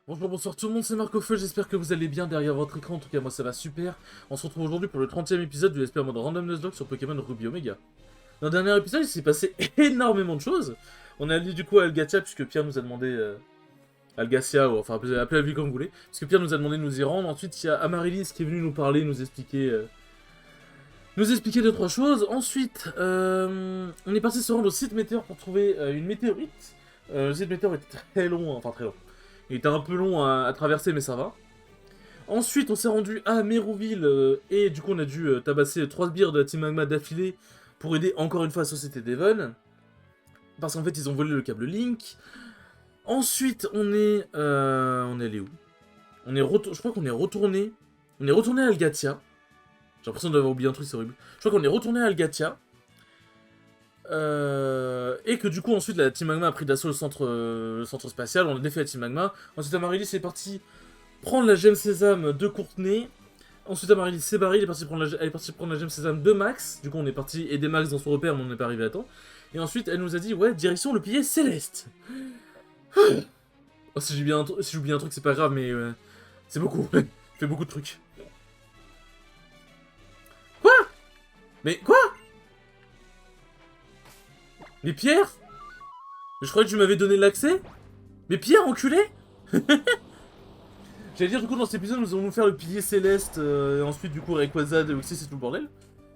Bonjour, bonsoir tout le monde, c'est Marco Feu, j'espère que vous allez bien derrière votre écran, en tout cas moi ça va super. On se retrouve aujourd'hui pour le 30e épisode du SP en mode Random Nuzlocke sur Pokémon Ruby Omega. Dans le dernier épisode, il s'est passé énormément de choses. On est allé du coup à Algatia, puisque Pierre nous a demandé... Algacia, ou enfin appelez-la comme vous voulez. Parce que Pierre nous a demandé de nous y rendre. Ensuite, il y a Amaryllis qui est venu nous parler, nous expliquer... Nous expliquer deux trois choses. Ensuite, on est parti se rendre au site météore pour trouver une météorite. Le site météore était très long, enfin très long. Il était un peu long à traverser, mais ça va. Ensuite, on s'est rendu à Mérouville et du coup, on a dû tabasser 3 sbires de la Team Magma d'affilée pour aider encore une fois la Société Devon. Parce qu'en fait, ils ont volé le câble Link. Ensuite, on est allé où? Je crois qu'on est retourné. On est retourné à Algatia. J'ai l'impression d'avoir oublié un truc, c'est horrible. Je crois qu'on est retourné à Algatia. Et que du coup, ensuite, la Team Magma a pris d'assaut le centre spatial. On a défait la Team Magma. Ensuite, Amaryllis est parti prendre la gemme sésame de Courtenay. Ensuite, Amaryllis s'est barré. Elle est partie prendre la gemme sésame de Max. Du coup, on est parti aider Max dans son repère, mais on n'est pas arrivé à temps. Et ensuite, elle nous a dit, ouais, direction le pilier céleste. Oh, si j'oublie un truc, c'est pas grave, mais c'est beaucoup. Fait beaucoup de trucs. Quoi? Mais quoi? Mais Pierre? Mais je croyais que tu m'avais donné l'accès? Mais Pierre, enculé? J'allais dire, du coup, dans cet épisode, nous allons nous faire le pilier céleste, et ensuite, du coup, Rayquaza, Deoxys et tout le bordel.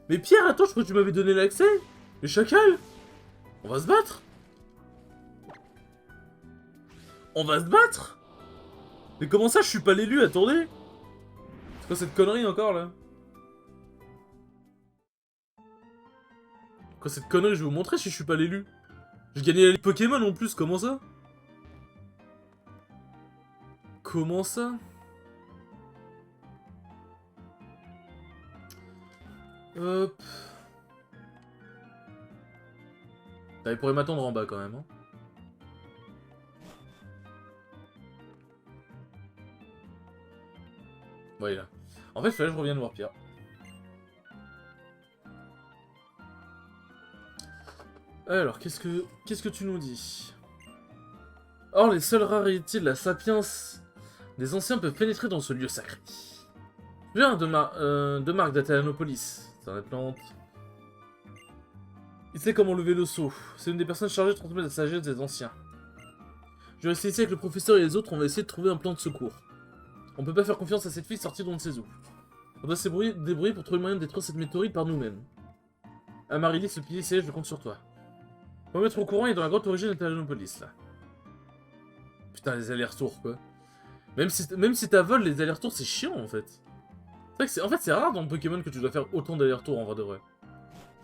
Mais Pierre, attends, je crois que tu m'avais donné l'accès? Mais chacal? On va se battre? On va se battre? Mais comment ça, je suis pas l'élu? Attendez! C'est quoi cette connerie encore, là? Quoi cette connerie? Je vais vous montrer si je suis pas l'élu. J'ai gagné la Ligue Pokémon en plus, comment ça? Comment ça? Hop. Il pourrait m'attendre en bas quand même. Hein. Ouais, là. En fait, il fallait que je revienne voir Pierre. Alors, qu'est-ce que tu nous dis? Or, les seules rarités de la sapiens des anciens peuvent pénétrer dans ce lieu sacré. Viens de Marc d'Atalanopolis. C'est un plante. Il sait comment lever le seau. C'est une des personnes chargées de transmettre la sagesse des anciens. Je vais rester ici avec le professeur et les autres, on va essayer de trouver un plan de secours. On peut pas faire confiance à cette fille sortie d'on ne sait où. On doit se débrouiller pour trouver le moyen de détruire cette météorite par nous-mêmes. Amaryllis, le pilier céleste, je compte sur toi. On va mettre au courant, il est dans la grotte origine d'Atalanopolis, là. Putain, les allers-retours, quoi. Même si t'as vol, les allers-retours, c'est chiant, en fait. C'est vrai que en fait, c'est rare dans Pokémon que tu dois faire autant d'allers-retours, en vrai de vrai.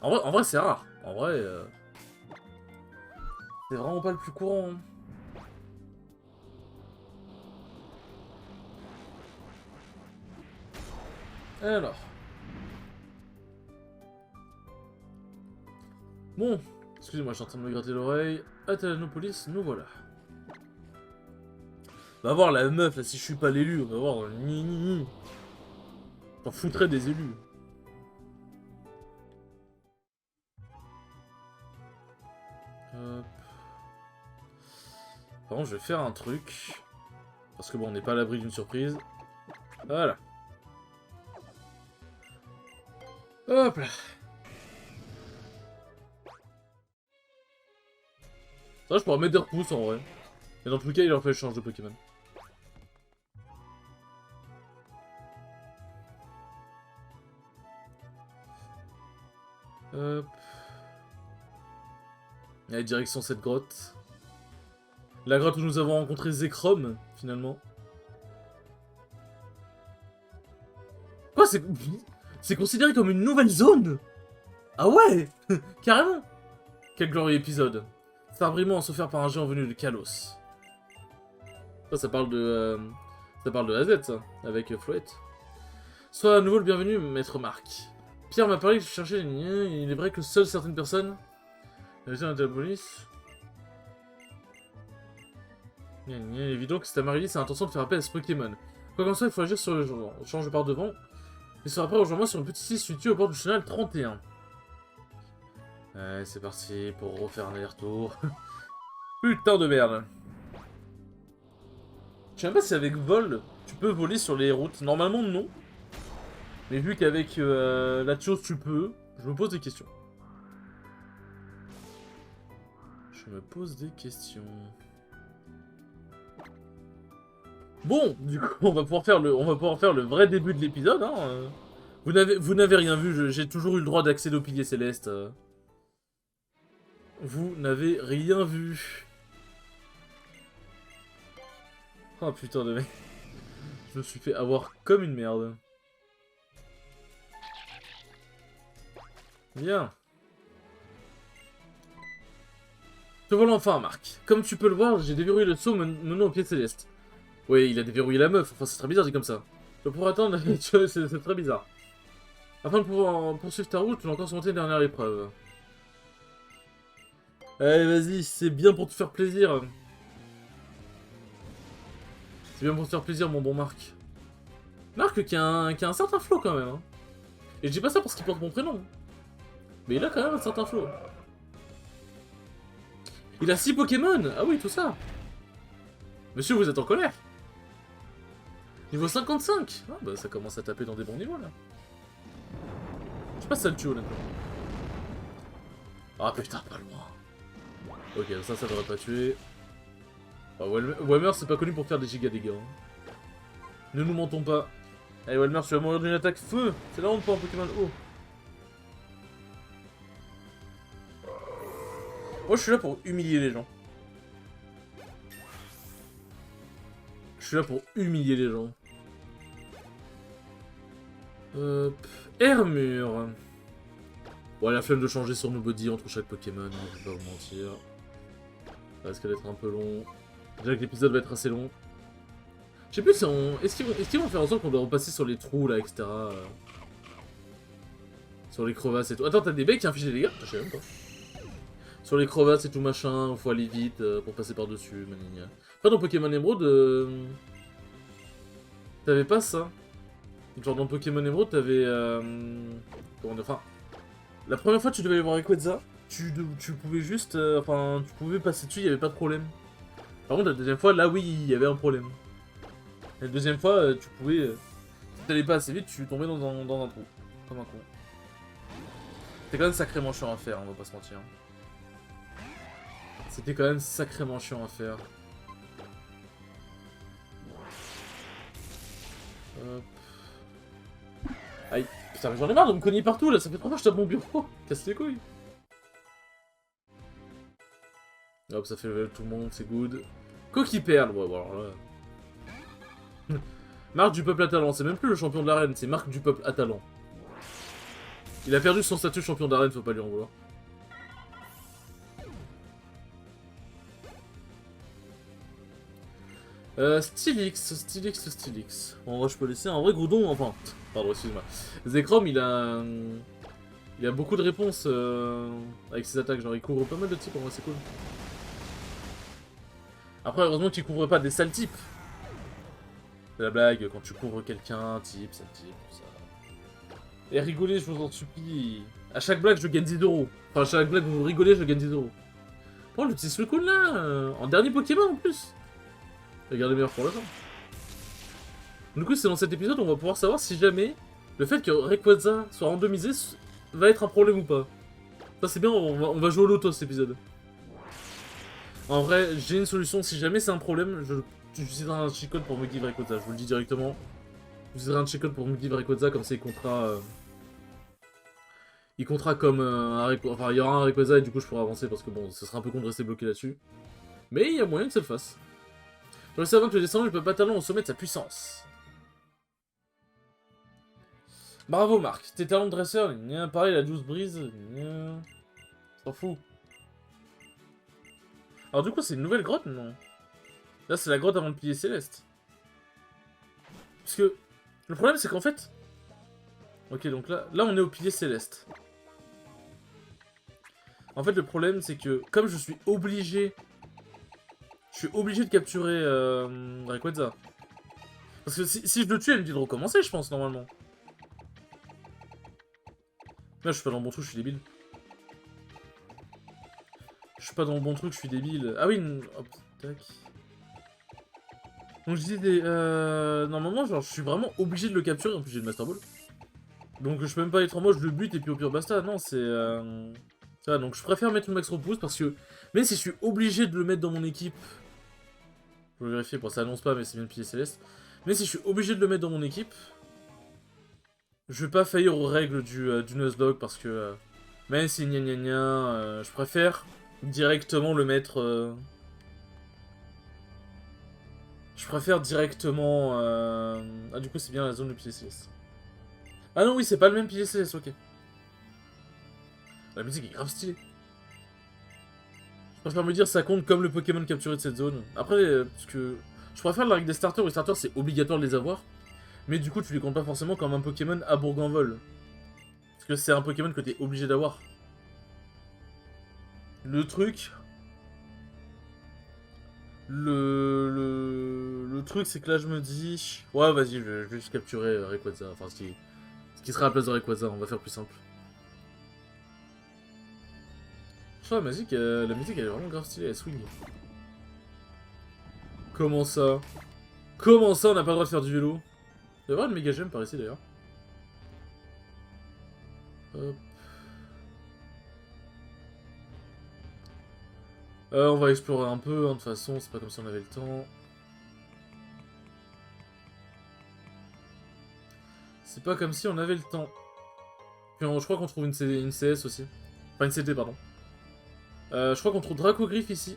En vrai c'est rare. En vrai, c'est vraiment pas le plus courant. Hein. Alors. Bon. Excusez-moi, je suis en train de me gratter l'oreille. Atalanopolis, nous voilà. On va voir la meuf, là, si je suis pas l'élu. On va voir. J'en foutrais des élus. Hop. Par contre, je vais faire un truc. Parce que bon, on n'est pas à l'abri d'une surprise. Voilà. Hop là. Ça, je pourrais mettre des repousses en vrai. Mais dans tous les cas, il leur fait le change de Pokémon. Hop. Allez, direction cette grotte. La grotte où nous avons rencontré Zekrom, finalement. Quoi, c'est considéré comme une nouvelle zone? Ah ouais. Carrément. Quel glorieux épisode. Starbriment a souffert par un géant venu de Kalos. Ça parle de... ça parle de AZ, ça, avec Floette. Sois à nouveau le bienvenu, maître Marc. Pierre m'a parlé que je cherchais les liens, il est vrai que seules certaines personnes... La gestion de la police... Il est évident que cette Amaryllis a l'intention de faire appel à ce Pokémon. Quoi qu'en soit, il faut agir sur le genre. On change par devant. Et sera prêt rejoindre-moi sur une petite île située au bord du chenal 31. Ouais, c'est parti pour refaire un aller-retour. Putain de merde. sais même pas si avec vol, tu peux voler sur les routes. Normalement, non. Mais vu qu'avec la chose, tu peux, je me pose des questions. Je me pose des questions. Bon, du coup, on va pouvoir faire le vrai début de l'épisode. Hein. Vous n'avez rien vu, j'ai toujours eu le droit d'accéder au pilier céleste. Vous n'avez rien vu. Oh putain de mec. Je me suis fait avoir comme une merde. Bien. Te voilà enfin, Marc. Comme tu peux le voir, j'ai déverrouillé le saut menant au pied céleste. Oui, il a déverrouillé la meuf. Enfin, c'est très bizarre dit comme ça. Je pourrais attendre, c'est très bizarre. Afin de pouvoir poursuivre ta route, tu dois encore surmonter une dernière épreuve. Allez, vas-y, c'est bien pour te faire plaisir. C'est bien pour te faire plaisir, mon bon Marc. Marc qui a un certain flow quand même. Hein. Et je dis pas ça parce qu'il porte mon prénom. Mais il a quand même un certain flow. Il a 6 Pokémon. Ah oui, tout ça. Monsieur, vous êtes en colère. Niveau 55. Ah bah ça commence à taper dans des bons niveaux là. Je sais pas si ça le tue honnêtement. Ah putain, pas loin. Ok, ça devrait pas tuer. Ah, Walmer c'est pas connu pour faire des giga dégâts. Hein. Ne nous mentons pas. Allez Walmer, tu vas mourir d'une attaque feu. C'est la honte pour un Pokémon haut. Moi je suis là pour humilier les gens. Je suis là pour humilier les gens. Hermure. Ouais, la flemme de changer sur nos body entre chaque Pokémon, je vais pas vous mentir. Ça risque d'être un peu long. Déjà que l'épisode va être assez long. Je sais plus si on... Est-ce qu'ils vont faire en sorte qu'on doit repasser sur les trous là, etc. Sur les crevasses et tout. Attends, t'as des becs qui infligent des dégâts? Je sais même pas. Sur les crevasses et tout machin, faut aller vite pour passer par-dessus, manigne. Pas dans Pokémon Emerald, t'avais pas ça. Genre dans Pokémon Emerald, t'avais... Comment dire, enfin... La première fois tu devais aller voir Rayquaza, tu pouvais juste... Enfin, tu pouvais passer dessus, il y avait pas de problème. Par contre, la deuxième fois, là oui, il y avait un problème. La deuxième fois, tu pouvais... si t'allais pas assez vite, tu tombais dans un trou. Comme un con. C'était quand même sacrément chiant à faire, on va pas se mentir. C'était quand même sacrément chiant à faire. Hop. Aïe. Putain, mais j'en ai marre de me cogner partout là, ça fait 3 fois que je tape mon bureau. Casse les couilles. Hop, ça fait level tout le monde, c'est good. Coquille perle, ouais, bon alors là. Marc du peuple Atalant, c'est même plus le champion de l'arène, c'est Marc du peuple Atalant. Il a perdu son statut champion d'arène, faut pas lui en vouloir. Stylix. Bon, en vrai, je peux laisser un vrai Groudon, enfin... Pardon, excuse-moi. Zekrom, il a beaucoup de réponses avec ses attaques, genre il couvre pas mal de types, en vrai, c'est cool. Après, heureusement qu'il couvre pas des sales types. C'est la blague, quand tu couvres quelqu'un, type, sale type, tout ça. Et rigolez, je vous en supplie. À chaque blague, je gagne 10 euros. Enfin, à chaque blague, vous rigolez, je gagne 10 euros. Oh, le petit Suicune là, en dernier Pokémon en plus. Regardez meilleur pour le temps. Du coup, c'est dans cet épisode on va pouvoir savoir si jamais le fait que Rayquaza soit randomisé va être un problème ou pas. Ça c'est bien, on va jouer au loto cet épisode. En vrai, j'ai une solution, si jamais c'est un problème, j'utiliserai un cheat code pour me give Rayquaza, je vous le dis directement. J'utiliserai un cheat code pour me give Rayquaza, comme ça il comptera... il comptera comme un Rayquaza, enfin il y aura un Rayquaza et du coup je pourrai avancer parce que bon, ce sera un peu con de rester bloqué là-dessus. Mais il y a moyen que ça le fasse. Je sais avant que le descendant ne peut pas talent au sommet de sa puissance. Bravo Marc, tes talents de dresseur, pareil la douce brise, s'en fout. Alors du coup c'est une nouvelle grotte, non? Là c'est la grotte avant le pilier céleste. Parce que le problème c'est qu'en fait... Ok donc là on est au pilier céleste. En fait le problème c'est que comme je suis obligé... Je suis obligé de capturer Rayquaza. Parce que si je le tue elle me dit de recommencer je pense normalement. Là, je suis pas dans le bon truc, je suis débile. Je suis pas dans le bon truc, je suis débile. Ah oui, hop, tac. Donc je disais, normalement, genre, je suis vraiment obligé de le capturer, en plus j'ai le Master Ball. Donc je peux même pas être en mode je le bute et puis au pire basta, non, c'est... Ça, donc je préfère mettre le max repousse parce que, même si je suis obligé de le mettre dans mon équipe, je vais vérifier, bon ça annonce pas mais c'est bien le pilier céleste, mais si je suis obligé de le mettre dans mon équipe, je vais pas faillir aux règles du Nuzlocke parce que, même si gna gna gna, je préfère directement le mettre... Je préfère directement... Ah du coup c'est bien la zone de pilier céleste. Ah non oui c'est pas le même pilier céleste, ok. La musique est grave stylée. Je préfère me dire ça compte comme le Pokémon capturé de cette zone. Après, parce que je préfère la règle des starters, où les starters c'est obligatoire de les avoir. Mais du coup tu les comptes pas forcément comme un Pokémon à Bourg-en-Vol. Parce que c'est un Pokémon que t'es obligé d'avoir. Le truc... Le truc c'est que là je me dis... Ouais vas-y, je vais juste capturer Rayquaza. Enfin ce qui sera à la place de Rayquaza, on va faire plus simple. Je trouve la musique elle est vraiment grave stylée, elle swing. Comment ça? Comment ça on n'a pas le droit de faire du vélo? Il y a avoir une méga gemme par ici d'ailleurs. Hop. On va explorer un peu, hein, de toute façon, c'est pas comme si on avait le temps. C'est pas comme si on avait le temps. Puis je crois qu'on trouve une CS aussi. Enfin une CT, pardon. Je crois qu'on trouve Dracogriff ici.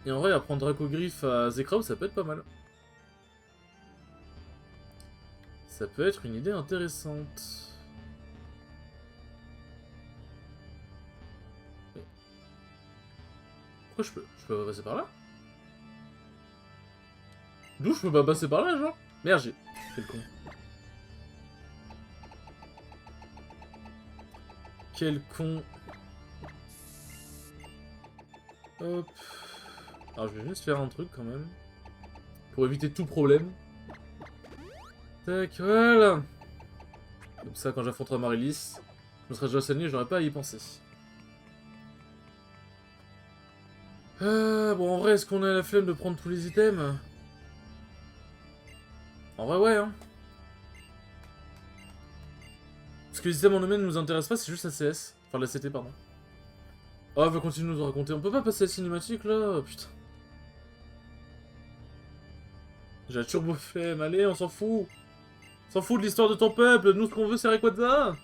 Et en vrai, apprendre Dracogriff à Zekrao, ça peut être pas mal. Ça peut être une idée intéressante. Pourquoi je peux pas passer par là? D'où je peux pas passer par là, genre? Merde, j'ai... Quel con. Quel con. Hop. Alors je vais juste faire un truc quand même. Pour éviter tout problème. Tac, voilà. Comme ça, quand j'affronterai Marilis, je me serais déjà saigné, j'aurais pas à y penser. Bon, en vrai, est-ce qu'on a la flemme de prendre tous les items? En vrai, ouais, hein. Parce que les items en eux-mêmes ne nous intéressent pas, c'est juste la CS. Enfin, la CT, pardon. Oh, elle va continuer de nous raconter. On peut pas passer la cinématique, là? Putain. J'ai la turbo flemme, allez, on s'en fout. On s'en fout de l'histoire de ton peuple, nous, ce qu'on veut, c'est Rayquaza.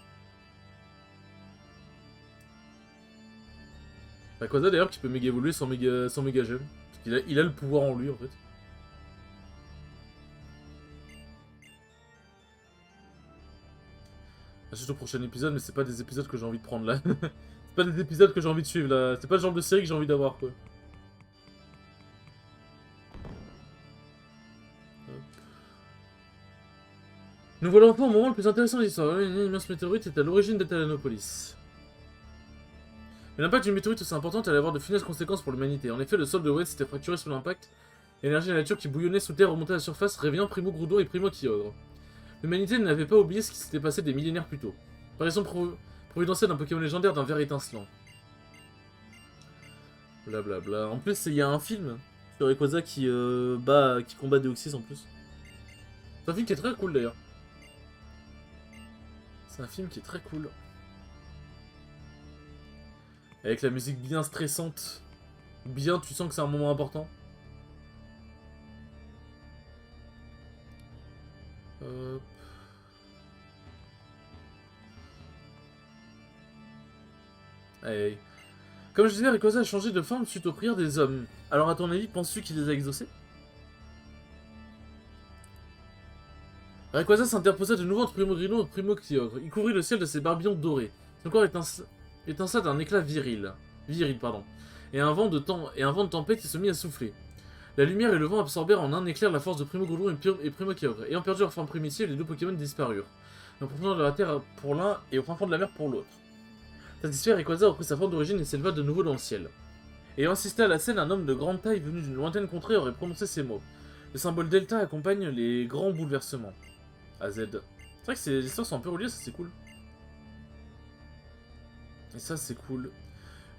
Rayquaza, d'ailleurs, qui peut méga évoluer sans méga gemme. Parce qu'il a le pouvoir en lui, en fait. Surtout au prochain épisode, mais c'est pas des épisodes que j'ai envie de prendre là. C'est pas des épisodes que j'ai envie de suivre là. C'est pas le genre de série que j'ai envie d'avoir quoi. Hop. Nous voilà enfin au moment le plus intéressant de l'histoire. Une immense météorite est à l'origine d'Atalanopolis. Mais l'impact d'une météorite aussi importante allait avoir de funestes conséquences pour l'humanité. En effet, le sol de West s'était fracturé sous l'impact. L'énergie de la nature qui bouillonnait sous terre remontait à la surface, réveillant Primo Groudon et Primo Kyogre. L'humanité n'avait pas oublié ce qui s'était passé des millénaires plus tôt. Apparition providentielle d'un Pokémon légendaire d'un ver étincelant. Blablabla. En plus, il y a un film sur Rayquaza qui combat Deoxys en plus. C'est un film qui est très cool d'ailleurs. C'est un film qui est très cool. Avec la musique bien stressante. Bien, tu sens que c'est un moment important. Hop. Allez. Comme je disais, Rayquaza a changé de forme suite aux prières des hommes. Alors à ton avis, penses-tu qu'il les a exaucés? Rayquaza s'interposa de nouveau entre Primo Grillon et Primo Kyogre. Il couvrit le ciel de ses barbillons dorés. Son corps étinça d'un éclat viril, pardon. Et un vent de tempête se mit à souffler. La lumière et le vent absorbèrent en un éclair la force de Primo Grillon et Primo Kyogre. Ayant perdu leur forme primitive, les deux Pokémon disparurent. Au profondeur de la terre pour l'un et au fin fond de la mer pour l'autre. Satisfait, Rayquaza reprit sa forme d'origine et s'éleva de nouveau dans le ciel. Ayant assisté à la scène, un homme de grande taille venu d'une lointaine contrée aurait prononcé ces mots. Le symbole delta accompagne les grands bouleversements. AZ. C'est vrai que ces histoires sont un peu reliées, ça c'est cool. Et ça c'est cool.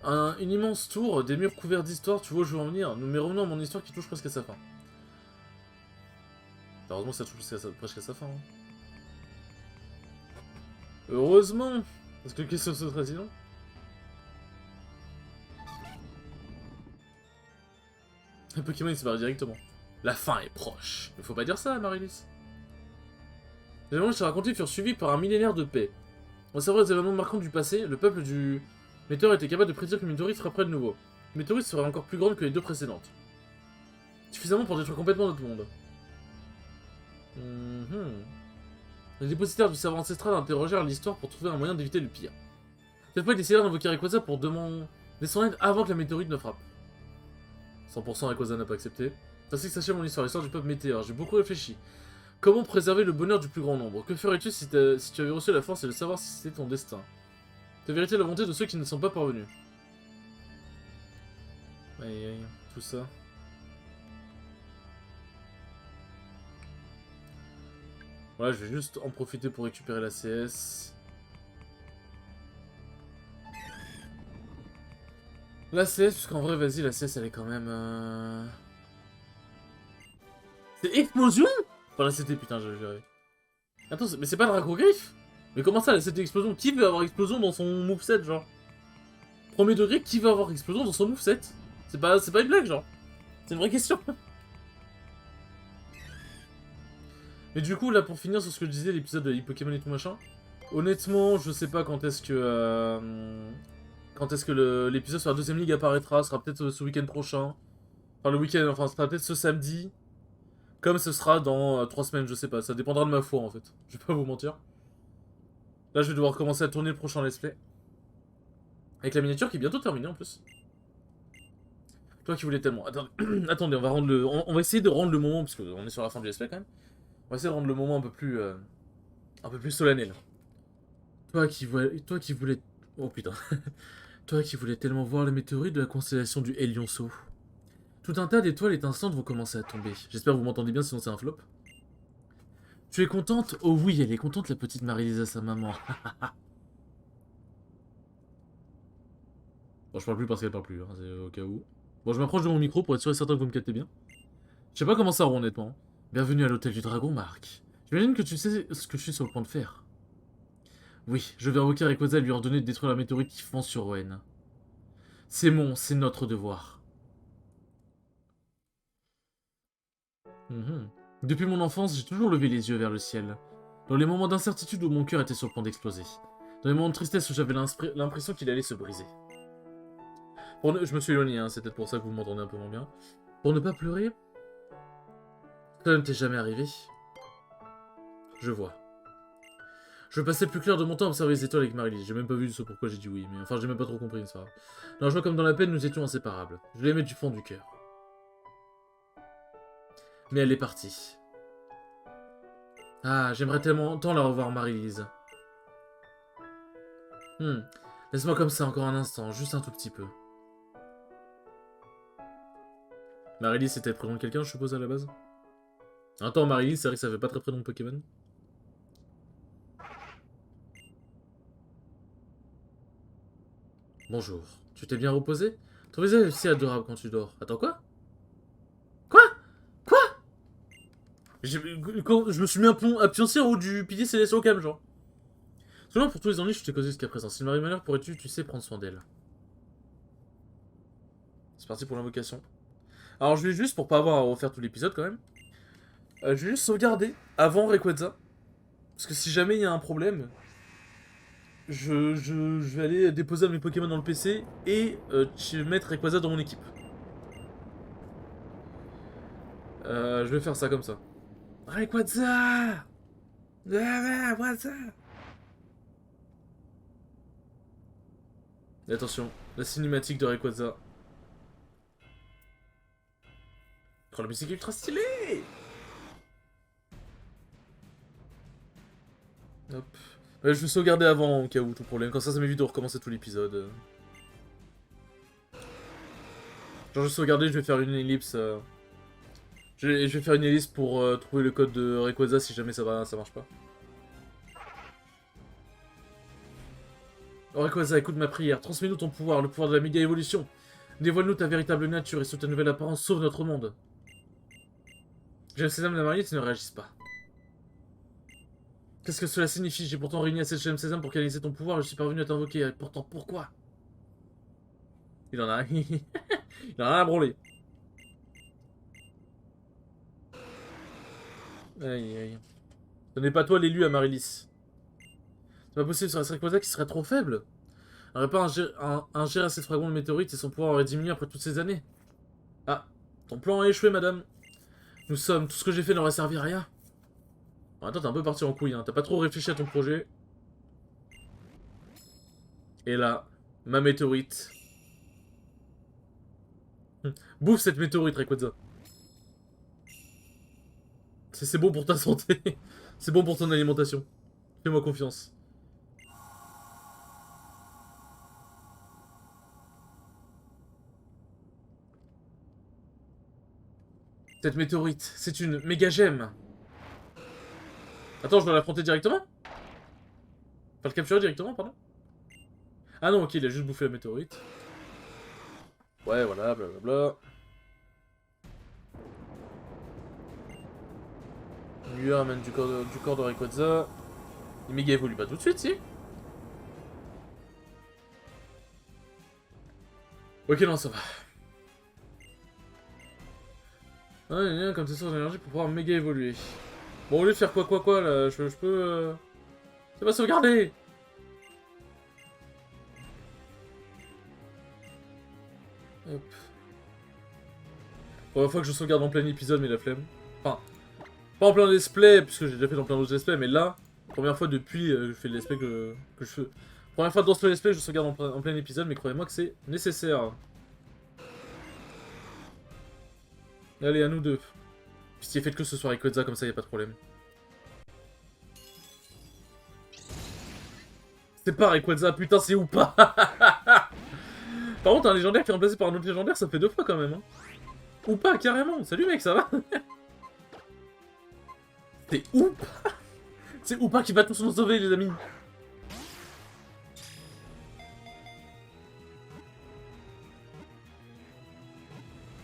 Une immense tour, des murs couverts d'histoire, tu vois où je veux en venir. Mais revenons à mon histoire qui touche presque à sa fin. Heureusement ça touche presque à sa fin. Hein. Heureusement. Parce que question de ce président. Un Pokémon il se barre directement. La fin est proche. Il faut pas dire ça, Marilis. Les événements que je t'ai racontés furent suivis par un millénaire de paix. En servant les événements marquants du passé, le peuple du Météore était capable de prédire qu'une météorite frapperait de nouveau. Une météorite serait encore plus grande que les deux précédentes. Suffisamment pour détruire complètement notre monde. Les dépositaires du savoir ancestral interrogèrent l'histoire pour trouver un moyen d'éviter le pire. Cette fois, ils décidèrent d'invoquer Rayquaza pour demander son aide avant que la météorite ne frappe. 100% Rayquaza n'a pas accepté. C'est ainsi que s'achève mon histoire, l'histoire du peuple Météore. J'ai beaucoup réfléchi. Comment préserver le bonheur du plus grand nombre? Que ferais-tu si tu avais reçu la force et de savoir si c'était ton destin? Ta vérité et la volonté de ceux qui ne sont pas parvenus. Aïe aïe, tout ça. Voilà, je vais juste en profiter pour récupérer la CS. La CS, parce qu'en vrai, vas-y, la CS, elle est quand même... C'est explosion? Enfin, la CT, putain, j'avais géré. Attends, mais c'est pas Dracogriffe? Mais comment ça, la CT explosion? Qui veut avoir explosion dans son moveset, genre? Premier degré, qui veut avoir explosion dans son moveset? C'est pas une blague, genre. C'est une vraie question. Mais du coup, là, pour finir sur ce que je disais, l'épisode de Pokémon et tout machin, honnêtement, je sais pas quand est-ce que... l'épisode sur la deuxième ligue apparaîtra, ce sera peut-être ce week-end prochain. Enfin, le week-end, enfin, ce sera peut-être ce samedi. Comme ce sera dans 3 semaines, je sais pas, ça dépendra de ma foi, en fait. Je vais pas vous mentir. Là, je vais devoir commencer à tourner le prochain let's play. Avec la miniature qui est bientôt terminée, en plus. Toi qui voulais tellement... Attendez, attendez, on va rendre le... On va essayer de rendre le moment, parce qu'on est sur la fin du let's play, quand même. On va essayer de rendre le moment un peu plus solennel. Toi qui voulais... Oh putain. Toi qui voulais tellement voir les météorites de la constellation du Lionceau. Tout un tas d'étoiles étincelantes vont commencer à tomber. J'espère que vous m'entendez bien, sinon c'est un flop. Tu es contente? Oh oui, elle est contente, la petite Marie-Lisa, sa maman. Bon, je parle plus parce qu'elle parle plus, hein, c'est au cas où. Bon, je m'approche de mon micro pour être sûr et certain que vous me captez bien. Je sais pas comment ça rend, honnêtement. Bienvenue à l'hôtel du dragon, Marc. J'imagine que tu sais ce que je suis sur le point de faire. Oui, je vais invoquer Rayquaza et lui ordonner de détruire la météorite qui fonce sur Owen. C'est notre devoir. Depuis mon enfance, j'ai toujours levé les yeux vers le ciel. Dans les moments d'incertitude où mon cœur était sur le point d'exploser. Dans les moments de tristesse où j'avais l'impression qu'il allait se briser. Je me suis éloigné, hein, c'est peut-être pour ça que vous m'entendez un peu moins bien. Pour ne pas pleurer, ça ne t'est jamais arrivé. Je vois. Je passais plus clair de mon temps à observer les étoiles avec Marie-Lise. J'ai même pas vu ce pourquoi j'ai dit oui, mais enfin j'ai même pas trop compris, ça va. Non, je vois comme dans la peine, nous étions inséparables. Je l'aimais du fond du cœur. Mais elle est partie. Ah, j'aimerais tellement tant la revoir, Marie-Lise. Laisse-moi comme ça encore un instant, juste un tout petit peu. Marie-Lise c'était le prénom de quelqu'un, je suppose, à la base? Attends, Marie-Lise, c'est vrai que ça fait pas très prénom de Pokémon. Bonjour. Tu t'es bien reposé? Ton visage est aussi adorable quand tu dors. Attends, quoi? Quoi? Quoi? Je me suis mis à pioncer en haut du pilier céleste au calme, genre. Seulement pour tous les ennuis, je t'ai causé jusqu'à présent. S'il m'arrive malheur, pourrais-tu, tu sais, prendre soin d'elle? C'est parti pour l'invocation. Alors, je vais juste, pour pas avoir à refaire tout l'épisode quand même, je vais juste sauvegarder avant Rayquaza. Parce que si jamais il y a un problème, je vais aller déposer mes Pokémon dans le PC et mettre Rayquaza dans mon équipe. Je vais faire ça comme ça. Rayquaza! Rayquaza! Et attention, la cinématique de Rayquaza. Oh, la musique est ultra stylée! Hop. Ouais, je vais sauvegarder avant, au cas où, tout problème. Comme ça m'évite de recommencer tout l'épisode. Genre, je vais sauvegarder, je vais faire une ellipse. Je vais faire une ellipse pour trouver le code de Rayquaza si jamais ça marche pas. Oh, Rayquaza, écoute ma prière. Transmets-nous ton pouvoir, le pouvoir de la méga évolution. Dévoile-nous ta véritable nature et sous ta nouvelle apparence, sauve notre monde. J'ai Sésame et la marionnette, ils ne réagissent pas. Qu'est-ce que cela signifie? J'ai pourtant réuni assez de J'aime Sésame pour canaliser ton pouvoir et je suis parvenu à t'invoquer. Pourtant, pourquoi? Il en a... il en a rien à branler. Aïe, aïe. Ce n'est pas toi l'élu, Amaryllis. C'est pas possible, ce serait Rayquaza qui serait trop faible. Il n'aurait pas ingéré assez de fragments de météorites et son pouvoir aurait diminué après toutes ces années. Ah, ton plan a échoué, madame. Tout ce que j'ai fait n'aurait servi à rien. Bon, attends, t'es un peu parti en couille, hein. T'as pas trop réfléchi à ton projet. Et là, ma météorite. Bouffe cette météorite, Rayquaza. C'est bon pour ta santé. C'est bon pour ton alimentation. Fais-moi confiance. Cette météorite, c'est une méga gemme. Attends, je dois l'affronter directement? Enfin, le capturer directement, pardon? Ah non, ok, il a juste bouffé la météorite. Ouais, voilà, blablabla. Lueur amène du corps de Rayquaza. Il méga évolue pas tout de suite, si? Ok, non, ça va. Ah, comme tes sources d'énergie pour pouvoir méga évoluer. Bon, au lieu de faire quoi, là, je peux... C'est pas sauvegarder. Hop. Première fois que je sauvegarde en plein épisode, mais la flemme. Enfin, pas en plein display, puisque j'ai déjà fait dans plein d'autres displays, mais là, première fois depuis que je fais le display que je fais. Première fois dans ce display, je sauvegarde en plein épisode, mais croyez-moi que c'est nécessaire. Allez, à nous deux. Pitié, faites que ce soit avec Rayquaza, comme ça, y a pas de problème. C'est pas Rayquaza, putain, c'est ou pas. Par contre, un légendaire qui est remplacé par un autre légendaire, ça fait 2 fois quand même. Hein. Ou pas, carrément. Salut mec, ça va? C'est ou pas. C'est ou pas qui va tous nous sauver, les amis.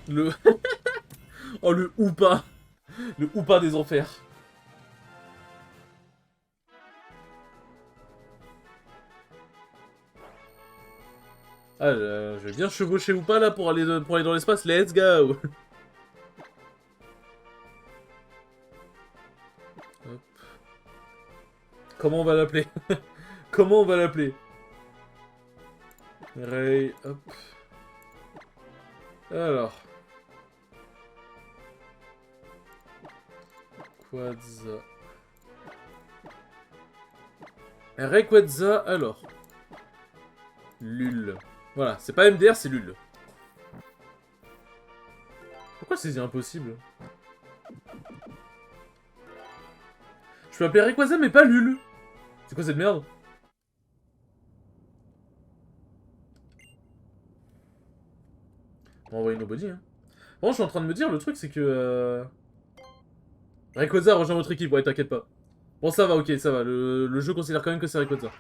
Le... oh, le ou pas. Le ou pas des enfers. Ah, je vais bien chevaucher ou pas là pour aller dans l'espace. Let's go. Hop. Comment on va l'appeler? Comment on va l'appeler? Ray, hop. Alors. Quadza. Rayquaza, alors. Lul. Voilà, c'est pas MDR, c'est Lul. Pourquoi c'est impossible? Je peux appeler Rayquaza, mais pas Lul. C'est quoi cette merde? On va envoyer nobody, hein. Bon, je suis en train de me dire, le truc, c'est que... Rayquaza rejoint votre équipe, ouais, t'inquiète pas. Bon, ça va, ok, ça va. Le jeu considère quand même que c'est Rayquaza.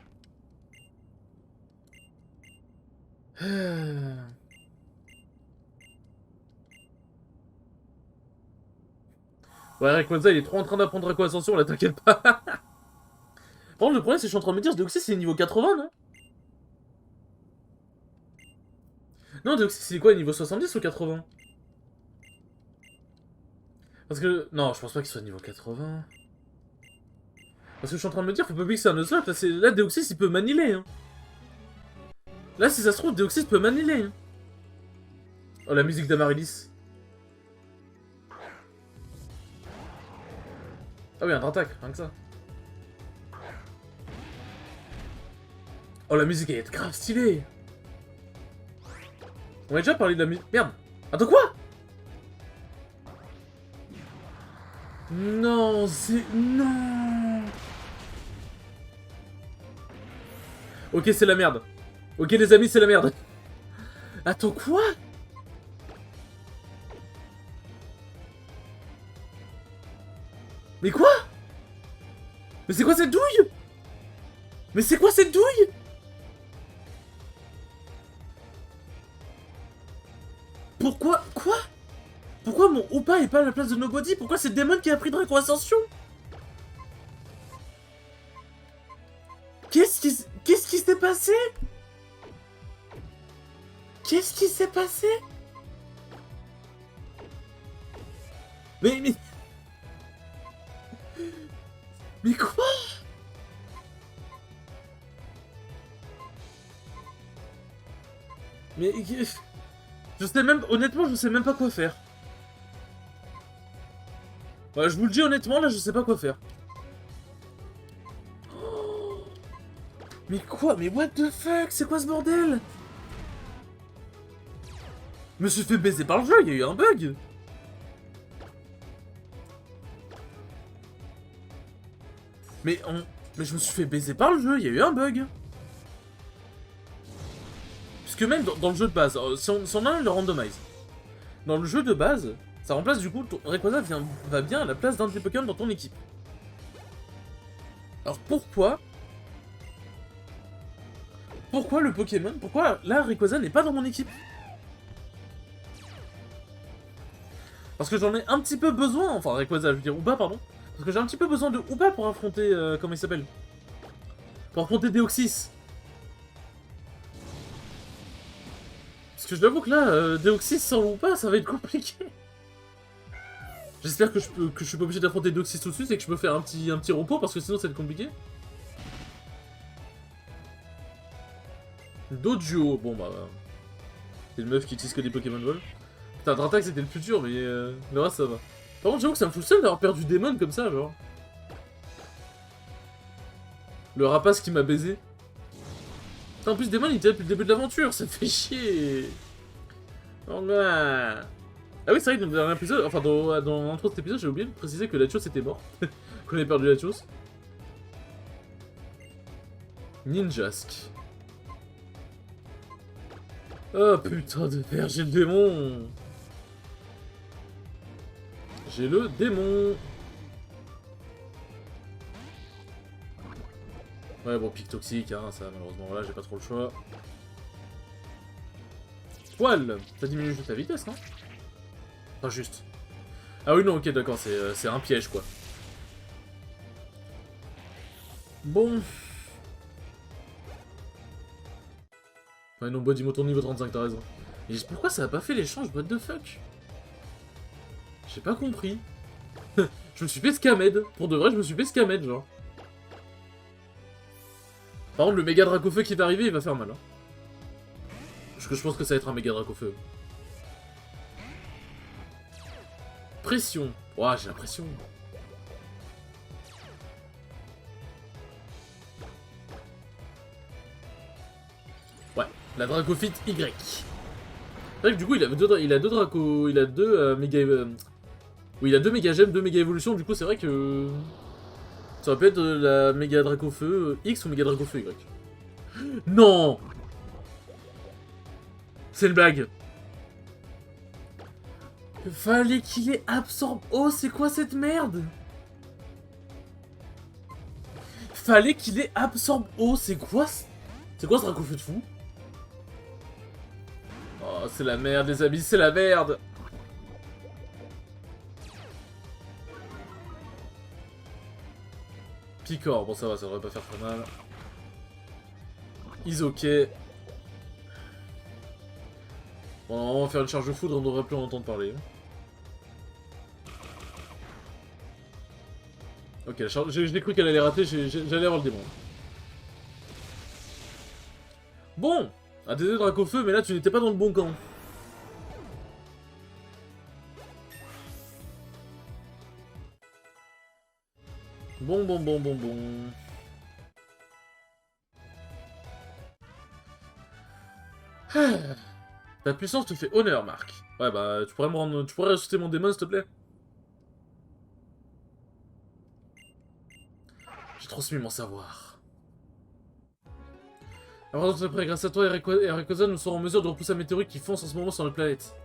Ouais, Rayquaza, il est trop en train d'apprendre à quoi ascension, là, t'inquiète pas. Par contre, le problème, c'est que je suis en train de me dire, Deoxys, c'est niveau 80, non? Non, Deoxys, c'est quoi, niveau 70 ou 80? Parce que... Non, je pense pas qu'il soit niveau 80. Parce que je suis en train de me dire, faut pas oublier que c'est un Nuzlocke, là, Deoxys, il peut maniler, hein. Là, si ça se trouve, Deoxys peut maniler, hein. Oh, la musique d'Amaryllis. Ah oui, un attaque, rien que ça. Oh, la musique, elle est grave stylée. On a déjà parlé de la musique... Merde. Attends, quoi? Non, c'est... Non. Ok, c'est la merde. Ok, les amis, c'est la merde. Attends, quoi? Mais quoi? Mais c'est quoi cette douille? Mais c'est quoi cette douille? Pourquoi? Quoi? Pourquoi mon Hoopa est pas à la place de Nobody? Pourquoi c'est Demon qui a pris Draco Ascension? Qu'est-ce qui s'est passé? Qu'est-ce qui s'est passé? Mais... Mais quoi? Mais... Je sais même... Honnêtement, je sais même pas quoi faire. Ouais, je vous le dis honnêtement, là, je sais pas quoi faire. Oh, mais quoi? Mais what the fuck? C'est quoi ce bordel? Je me suis fait baiser par le jeu, il y a eu un bug. Mais je me suis fait baiser par le jeu, il y a eu un bug. Puisque même dans le jeu de base, si on a le randomize, dans le jeu de base, ça remplace du coup, Rayquaza va bien à la place d'un de tes Pokémon dans ton équipe. Alors pourquoi le Pokémon, pourquoi là Rayquaza n'est pas dans mon équipe? Parce que j'en ai un petit peu besoin, enfin Rayquaza, je veux dire Hoopa, pardon. Parce que j'ai un petit peu besoin de Hoopa pour affronter, comment il s'appelle? Pour affronter Deoxys. Parce que je l'avoue que là, Deoxys sans Hoopa, ça va être compliqué. J'espère que je suis pas obligé d'affronter Deoxys tout de suite et que je peux faire un petit repos, parce que sinon ça va être compliqué. Dojo, bon bah... C'est une meuf qui utilise que des Pokémon Ball. Putain, Dratak c'était le plus dur, mais le reste ça va. Par contre, j'avoue que ça me fout seul d'avoir perdu Demon comme ça, genre. Le rapace qui m'a baisé. Putain, en plus, Demon il était là depuis le début de l'aventure, ça me fait chier. Oh là. Ah oui, c'est vrai que dans le dernier épisode, enfin dans l'intro de cet épisode, j'ai oublié de préciser que Latios était mort. Qu'on avait perdu Latios. Ninjask. Oh putain de merde, j'ai le démon. J'ai le démon. Ouais, bon, pic toxique, hein, ça, malheureusement, voilà, j'ai pas trop le choix. Poil. Ça diminue juste la vitesse, non? Pas juste. Ah oui, non, ok, d'accord, c'est un piège, quoi. Bon. Ouais, non, Body Motor niveau 35, t'as raison. Et pourquoi ça a pas fait l'échange, what the fuck? J'ai pas compris. Je me suis fait scamed. Pour de vrai, je me suis fait scamed, genre. Par contre, le méga Dracofeu qui va arriver, il va faire mal. Hein. Parce que je pense que ça va être un méga Dracofeu. Pression. Ouah, j'ai la pression. Ouais, la Dracofite Y. C'est vrai que du coup, il a deux Draco... Il a deux méga... Oui, il a deux méga gemmes, deux méga évolutions, du coup, c'est vrai que... Ça va peut être la méga Dracofeu X ou méga Dracofeu Y. Non! C'est une blague. Fallait qu'il ait absorbe... Oh, c'est quoi cette merde? Fallait qu'il ait absorbe... Oh, c'est quoi ce Dracofeu de fou? Oh, c'est la merde, les amis, c'est la merde! Picor, bon ça va, ça devrait pas faire très mal. Isoké. Bon, on va faire une charge de foudre, on devrait plus en entendre parler. Ok, la charge... j'ai cru qu'elle allait rater, j'allais avoir le démon. Bon! Un des deux Dracofeu, mais là tu n'étais pas dans le bon camp. Bon. Ta puissance te fait honneur, Marc. Ouais, bah, tu pourrais ressusciter mon démon, s'il te plaît? J'ai transmis mon savoir. Alors, après, grâce à toi et Rayquaza, nous serons en mesure de repousser un météorite qui fonce en ce moment sur notre planète.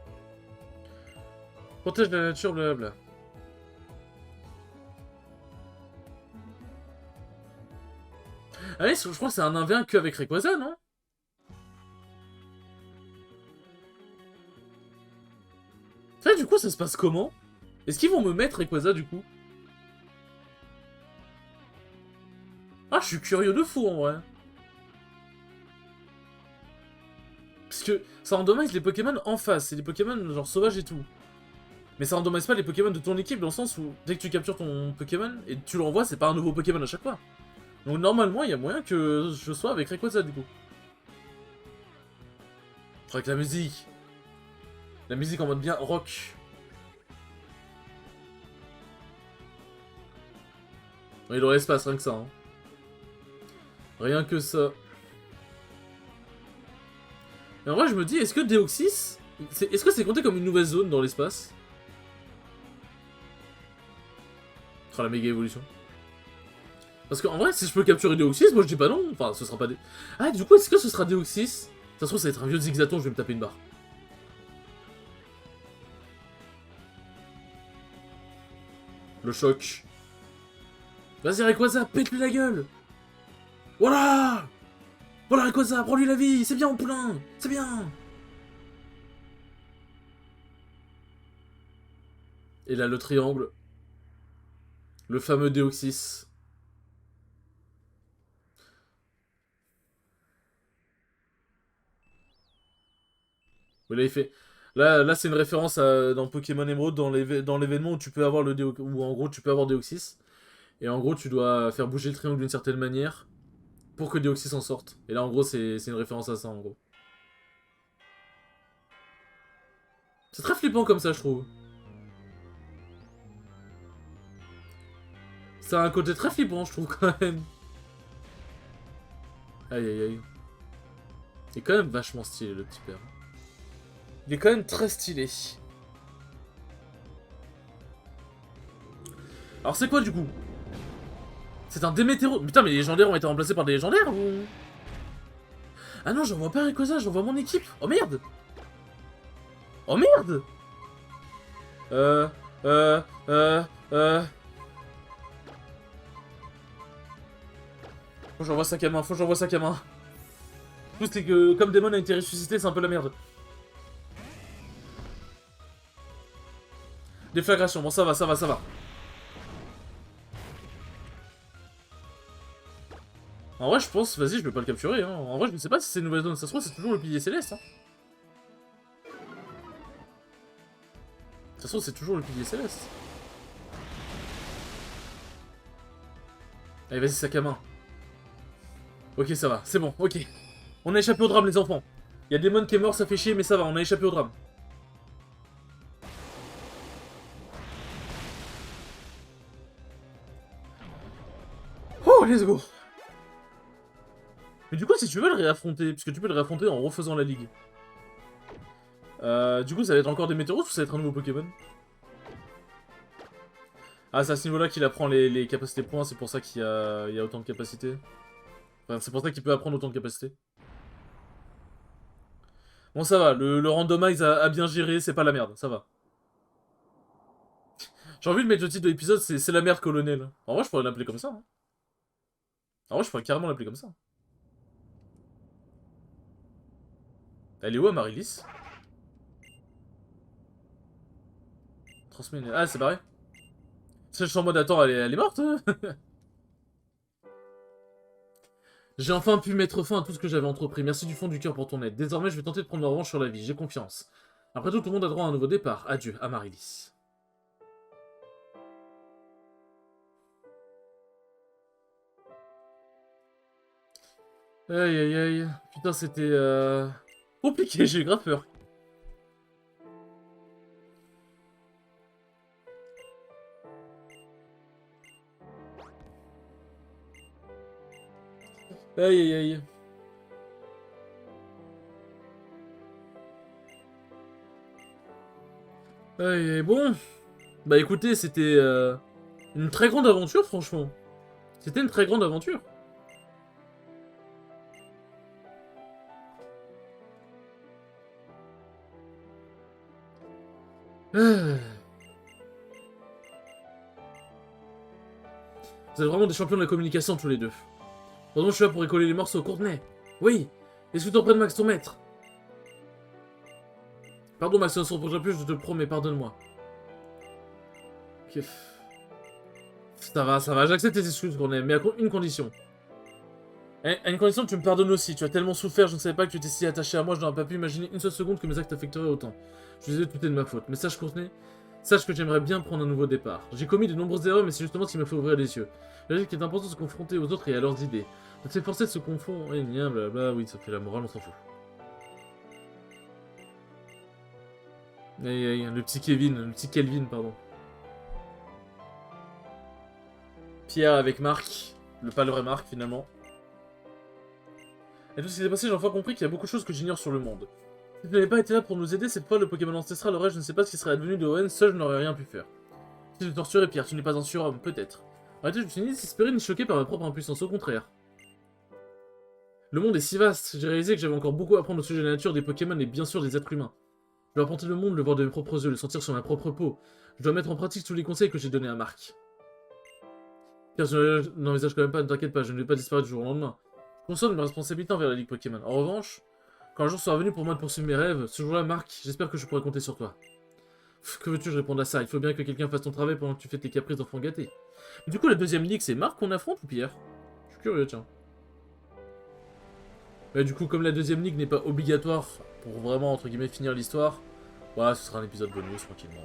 Protège la nature, blablabla. Ah oui, je crois que c'est un 1v1 qu'avec Rayquaza, non? Ça, du coup, ça se passe comment? Est-ce qu'ils vont me mettre Rayquaza du coup? Ah, je suis curieux de fou en vrai. Parce que ça endommage les Pokémon en face, c'est des Pokémon genre sauvages et tout. Mais ça endommage pas les Pokémon de ton équipe dans le sens où dès que tu captures ton Pokémon et tu l'envoies, c'est pas un nouveau Pokémon à chaque fois. Donc normalement, il y a moyen que je sois avec Rayquaza du coup. Avec la musique. La musique en mode bien rock. Il aurait l'espace, rien que ça. Hein. Rien que ça. Et en vrai, je me dis, est-ce que Deoxys, est-ce que c'est compté comme une nouvelle zone dans l'espace? Oh, la méga évolution. Parce qu'en vrai, si je peux capturer Deoxys, moi je dis pas non. Enfin, ce sera pas des... Ah, du coup, est-ce que ce sera Deoxys? Ça se trouve, ça va être un vieux Zigzaton, je vais me taper une barre. Le choc. Vas-y, Rayquaza, pète-lui la gueule. Voilà. Voilà, Rayquaza, prends-lui la vie. C'est bien, mon poulain. C'est bien. Et là, le triangle. Le fameux Deoxys. Mais là, il fait... Là c'est une référence à, dans Pokémon Emerald, dans l'événement où tu peux avoir où en gros tu peux avoir Deoxys. Et en gros tu dois faire bouger le triangle d'une certaine manière pour que Deoxys en sorte. Et là en gros c'est une référence à ça en gros. C'est très flippant comme ça je trouve. Ça a un côté très flippant je trouve quand même. Aïe aïe aïe. Il est quand même vachement stylé le petit père. Il est quand même très stylé. Alors c'est quoi du coup? C'est un Démétéro. Putain mais les légendaires ont été remplacés par des légendaires ou... Ah non j'envoie pas Rayquaza, j'envoie mon équipe. Oh merde. Oh merde. Euh... Faut que j'envoie sac à main, faut que j'envoie sac à main. Le truc c'est que comme Daemon a été ressuscité, c'est un peu la merde. Déflagration, bon ça va, ça va, ça va. En vrai je pense, vas-y je vais pas le capturer hein. En vrai je ne sais pas si c'est une nouvelle zone, ça se trouve c'est toujours le pilier céleste hein. Ça se trouve c'est toujours le pilier céleste. Allez vas-y sac à main. Ok ça va, c'est bon, ok. On a échappé au drame les enfants. Il y a Daemon qui est mort, ça fait chier mais ça va, on a échappé au drame. Oh let's go. Mais du coup, si tu veux le réaffronter, puisque tu peux le réaffronter en refaisant la ligue. Du coup, ça va être encore des météoros ou ça va être un nouveau Pokémon? Ah, c'est à ce niveau-là qu'il apprend les capacités points, c'est pour ça qu'il y a autant de capacités. Enfin, c'est pour ça qu'il peut apprendre autant de capacités. Bon, ça va, le randomize a bien géré, c'est pas la merde, ça va. J'ai envie de mettre le titre de l'épisode, c'est la merde colonel. En vrai, je pourrais l'appeler comme ça. Hein. En vrai, je pourrais carrément l'appeler comme ça. Elle est où, Amaryllis? Transmet une... Ah, c'est pareil. Je suis en mode, attends, elle est morte hein. J'ai enfin pu mettre fin à tout ce que j'avais entrepris. Merci du fond du cœur pour ton aide. Désormais, je vais tenter de prendre ma revanche sur la vie. J'ai confiance. Après tout le monde a droit à un nouveau départ. Adieu, Amaryllis. Aïe aïe aïe. Putain, c'était compliqué, j'ai eu grave peur. Aïe aïe aïe. Aïe aïe, bon. Bah écoutez, c'était une très grande aventure, franchement. C'était une très grande aventure. Ah. Vous êtes vraiment des champions de la communication tous les deux. Heureusement, je suis là pour récoller les morceaux. Courtenay. Oui. Est-ce que tu en pries de Max, ton maître? Pardon, Max, si on ne se reprochera plus, je te le promets, pardonne-moi. Ça va, j'accepte tes excuses, qu'on mais à une condition. À une condition, tu me pardonnes aussi. Tu as tellement souffert, je ne savais pas que tu étais si attaché à moi, je n'aurais pas pu imaginer une seule seconde que mes actes t'affecteraient autant. Je suis désolé, tout est de ma faute. Mais sache, Courtney, sache que j'aimerais bien prendre un nouveau départ. J'ai commis de nombreuses erreurs, mais c'est justement ce qui m'a fait ouvrir les yeux. La vie qui est important de se confronter aux autres et à leurs idées. De s'efforcer de se confondre, et bien, blablabla, oui, ça fait la morale, on s'en fout. Aïe, aïe, le petit Kelvin, pardon. Pierre avec Marc, pas le vrai Marc, finalement. Et tout ce qui s'est passé, j'ai enfin compris qu'il y a beaucoup de choses que j'ignore sur le monde. Si tu n'avais pas été là pour nous aider, cette fois, le Pokémon ancestral aurait, je ne sais pas ce qui serait advenu de Owen, seul je n'aurais rien pu faire. Si je te torturais, Pierre, tu n'es pas un surhomme, peut-être. Arrêtez, je me suis ni désespéré ni choqué par ma propre impuissance, au contraire. Le monde est si vaste, j'ai réalisé que j'avais encore beaucoup à apprendre au sujet de la nature des Pokémon et bien sûr des êtres humains. Je dois apporter le monde, le voir de mes propres yeux, le sentir sur ma propre peau. Je dois mettre en pratique tous les conseils que j'ai donnés à Marc. Pierre, je n'envisage quand même pas, ne t'inquiète pas, je ne vais pas disparaître du jour au lendemain. Je conscience de mes responsabilités envers la Ligue Pokémon. En revanche, quand un jour sera venu pour moi de poursuivre mes rêves, ce jour-là, Marc, j'espère que je pourrai compter sur toi. Que veux-tu que je réponde à ça? Il faut bien que quelqu'un fasse ton travail pendant que tu fais tes caprices d'enfant gâté. Du coup, la deuxième ligue, c'est Marc qu'on affronte ou Pierre? Je suis curieux, tiens. Mais du coup, comme la deuxième ligue n'est pas obligatoire pour vraiment, entre guillemets, finir l'histoire, voilà, ce sera un épisode bonus, tranquillement.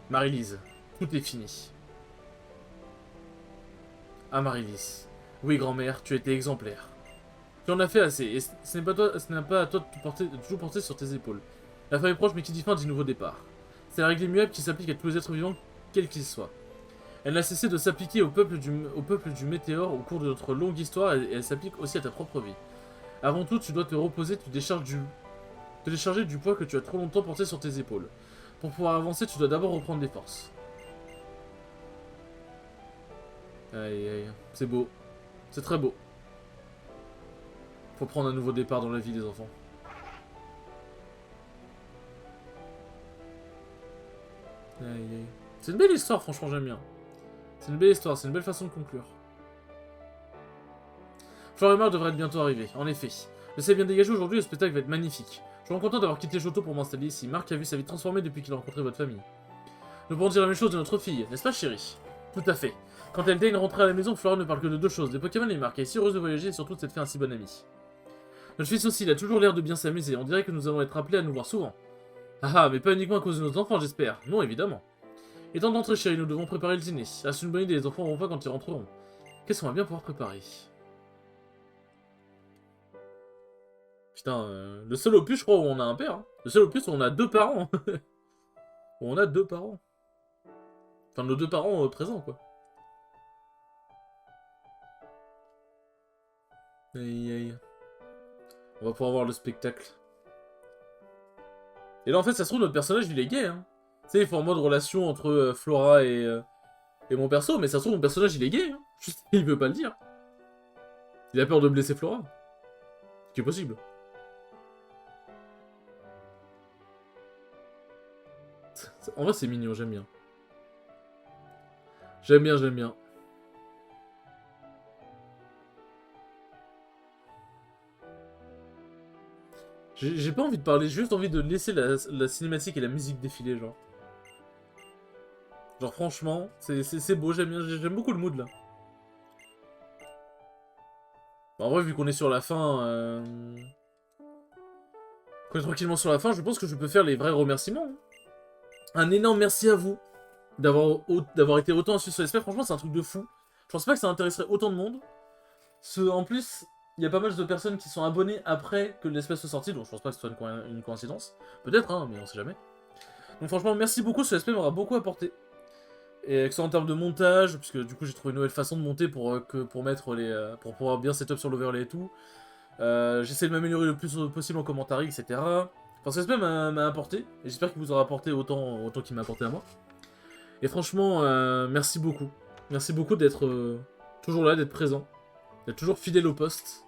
Marie-Lise, tout est fini. Ah, Marie-Lise. Oui, grand-mère, tu étais exemplaire. Tu en as fait assez, et ce n'est pas à toi de toujours porter sur tes épaules. La fin est proche, mais qui dit fin dit nouveau départ. C'est la règle immuable qui s'applique à tous les êtres vivants, quels qu'ils soient. Elle n'a cessé de s'appliquer au peuple du météore au cours de notre longue histoire, et elle s'applique aussi à ta propre vie. Avant tout, tu dois te reposer, te décharger du poids que tu as trop longtemps porté sur tes épaules. Pour pouvoir avancer, tu dois d'abord reprendre des forces. Aïe aïe, c'est beau. C'est très beau. Faut prendre un nouveau départ dans la vie des enfants. Aïe aïe. C'est une belle histoire, franchement, j'aime bien. C'est une belle histoire, c'est une belle façon de conclure. Florimar devrait être bientôt arrivé, en effet. Le ciel est bien dégagé aujourd'hui, le spectacle va être magnifique. Je suis vraiment content d'avoir quitté Johto pour m'installer ici. Marc a vu sa vie transformée depuis qu'il a rencontré votre famille. Nous pourrons dire la même chose de notre fille, n'est-ce pas, chérie? Tout à fait. Quand elle daigne rentrer à la maison, Flora ne parle que de deux choses, des Pokémon et Marc. Elle est si heureuse de voyager et surtout de s'être fait un si bon ami. Notre fils aussi, il a toujours l'air de bien s'amuser. On dirait que nous allons être appelés à nous voir souvent. Ah, mais pas uniquement à cause de nos enfants, j'espère. Non, évidemment. Et temps d'entrer, chérie, nous devons préparer le dîner. Ah, c'est une bonne idée, les enfants auront faim quand ils rentreront. Qu'est-ce qu'on va bien pouvoir préparer? Putain, le seul opus, je crois, où on a un père. Hein. Le seul opus où on a deux parents. Où on a deux parents. Enfin, nos deux parents présents, quoi. Aïe, aïe. On va pouvoir voir le spectacle. Et là, en fait, ça se trouve, notre personnage, il est gay, hein. Tu sais, il faut en mode relation entre Flora et mon perso, mais ça se trouve, mon personnage, il est gay, hein. Juste, il veut pas le dire. Il a peur de blesser Flora. Ce qui est possible. En vrai, c'est mignon, j'aime bien. J'aime bien, j'aime bien. J'ai pas envie de parler, j'ai juste envie de laisser la cinématique et la musique défiler, genre. Genre, franchement, c'est beau, j'aime bien, j'aime beaucoup le mood, là. Bah, en vrai, vu qu'on est sur la fin... Qu'on est tranquillement sur la fin, je pense que je peux faire les vrais remerciements. Hein. Un énorme merci à vous d'avoir été autant assis sur l'espèce. Franchement, c'est un truc de fou. Je pense pas que ça intéresserait autant de monde. En plus, il y a pas mal de personnes qui sont abonnées après que l'espèce soit sortie, donc je pense pas que ce soit une coïncidence. Peut-être, hein, mais on sait jamais. Donc franchement, merci beaucoup, ce SP m'aura beaucoup apporté. Et que ce soit en termes de montage, puisque du coup j'ai trouvé une nouvelle façon de monter pour mettre pour pouvoir bien setup sur l'overlay et tout. J'essaie de m'améliorer le plus possible en commentaire, etc. Enfin, ce SP m'a apporté, et j'espère qu'il vous aura apporté autant qu'il m'a apporté à moi. Et franchement, merci beaucoup. Merci beaucoup d'être toujours là, d'être présent. D'être toujours fidèle au poste.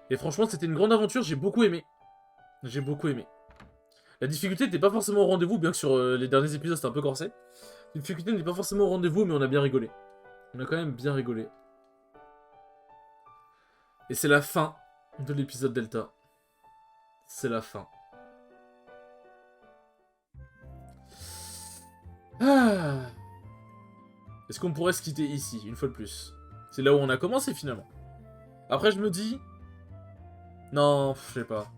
Et franchement, c'était une grande aventure, j'ai beaucoup aimé. J'ai beaucoup aimé. La difficulté n'était pas forcément au rendez-vous, bien que sur les derniers épisodes c'était un peu corsé. La difficulté n'était pas forcément au rendez-vous, mais on a bien rigolé. On a quand même bien rigolé. Et c'est la fin de l'épisode Delta. C'est la fin. Ah. Est-ce qu'on pourrait se quitter ici, une fois de plus? C'est là où on a commencé, finalement. Après, je me dis... Non, je sais pas.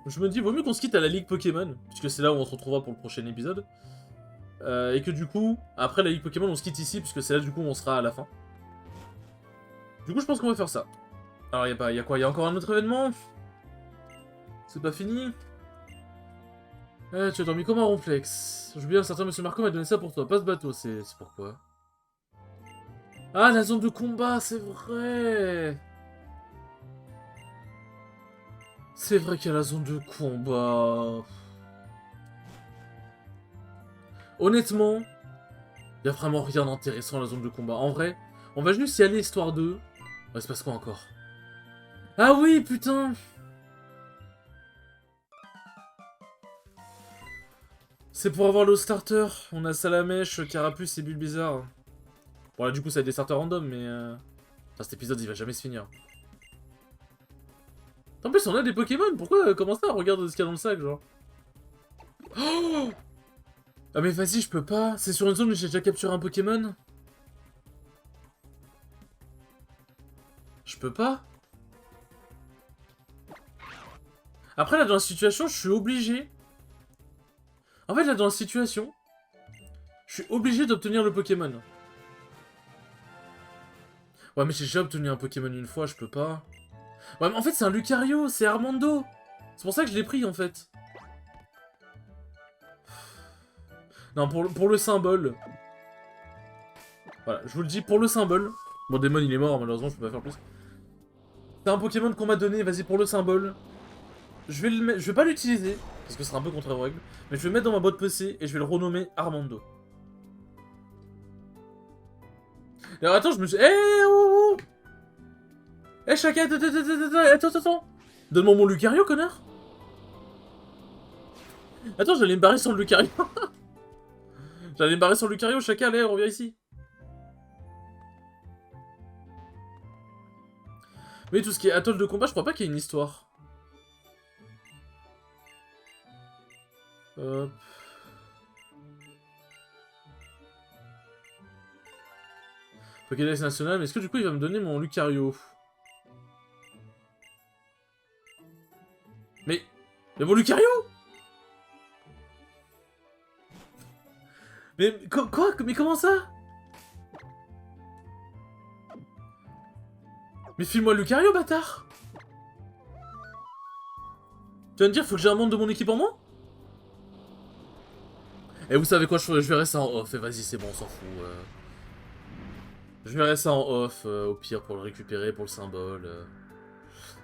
Je me dis, vaut mieux qu'on se quitte à la Ligue Pokémon, puisque c'est là où on se retrouvera pour le prochain épisode. Et que du coup, après la Ligue Pokémon, on se quitte ici, puisque c'est là du coup où on sera à la fin. Du coup, je pense qu'on va faire ça. Alors, y a quoi? Y a encore un autre événement? C'est pas fini? Tu as dormi comme un ronflex. J'ai oublié, un certain monsieur Marco m'a donné ça pour toi. Pas ce bateau, c'est pourquoi? Ah, la zone de combat, c'est vrai! C'est vrai qu'il y a la zone de combat. Honnêtement, y a vraiment rien d'intéressant dans la zone de combat. En vrai, on va juste y aller histoire de... Il se passe quoi encore? Ah oui, putain! C'est pour avoir le starter. On a Salamèche, Carapuce et Bulbizarre. Bon là du coup ça va être des starters random mais... Enfin cet épisode il va jamais se finir. En plus on a des Pokémon, pourquoi comment ça? Regarde ce qu'il y a dans le sac genre. Oh, ah mais vas-y je peux pas, c'est sur une zone où j'ai déjà capturé un Pokémon? Je peux pas? Après là dans la situation je suis obligé. En fait là dans la situation, je suis obligé d'obtenir le Pokémon. Ouais mais j'ai déjà obtenu un Pokémon une fois, je peux pas. Ouais mais en fait c'est un Lucario, c'est Armando. C'est pour ça que je l'ai pris en fait. Non pour le symbole. Voilà, je vous le dis pour le symbole. Bon Démon il est mort malheureusement je peux pas faire plus. C'est un Pokémon qu'on m'a donné, vas-y pour le symbole. Je vais pas l'utiliser, parce que ce sera un peu contre vos règles, mais je vais le mettre dans ma boîte PC et je vais le renommer Armando. Alors attends, je me suis... Eh oh, oh. Eh Chaka, attends. Donne-moi mon Lucario, connard. Attends, j'allais me barrer sans le Lucario. J'allais me barrer sans le Lucario, Chaka, allez, reviens ici. Mais tout ce qui est atoll de combat, je crois pas qu'il y ait une histoire. Hop. Pokédex national, mais est-ce que du coup il va me donner mon Lucario? Mais mon Lucario? Mais quoi? Mais comment ça? Mais file-moi le Lucario, bâtard! Tu vas me dire, faut que j'ai un membre de mon équipe en moins? Et vous savez quoi, je verrai ça en off, et vas-y, c'est bon, on s'en fout. Je verrai ça en off, au pire, pour le récupérer, pour le symbole.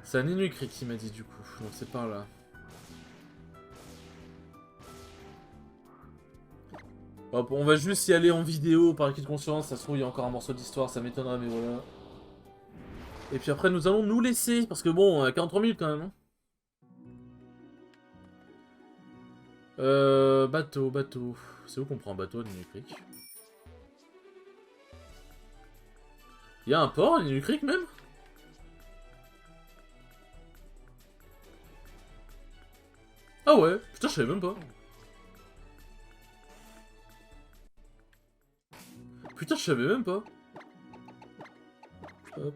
C'est un Inukree qui m'a dit, du coup, donc c'est par là. Hop, on va juste y aller en vidéo, par acquis de conscience, ça se trouve, il y a encore un morceau d'histoire, ça m'étonnerait, mais voilà. Et puis après, nous allons nous laisser, parce que bon, 43 minutes quand même. Hein. Bateau. C'est où qu'on prend un bateau à Ninu Creek? Il y a un port à Ninu Creek même? Ah ouais, putain, je savais même pas. Putain, je savais même pas. Hop.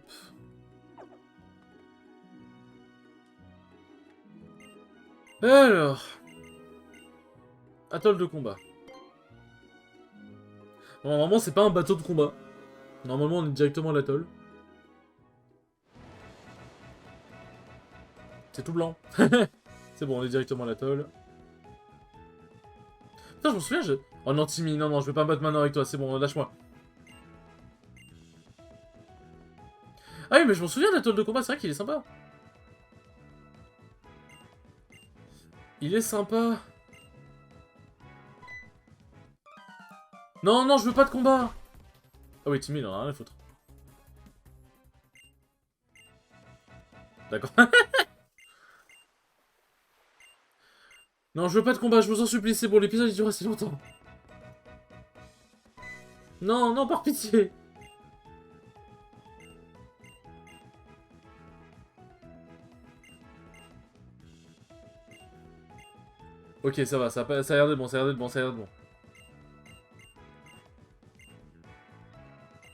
Alors. Atoll de combat. Bon, normalement, c'est pas un bateau de combat. Normalement, on est directement à l'atoll. C'est tout blanc. C'est bon, on est directement à l'atoll. Putain, je me souviens, Oh non, Timmy, non, je vais pas me battre maintenant avec toi, c'est bon, lâche-moi. Ah oui, mais je m'en souviens de l'atoll de combat, c'est vrai qu'il est sympa. Il est sympa. Non, je veux pas de combat. Ah oui, Timmy, il en a rien à foutre. D'accord. Non, je veux pas de combat, je vous en supplie, c'est bon, l'épisode il dure assez longtemps. Non, par pitié. Ok, ça va, ça a l'air d'être bon, ça a l'air d'être bon.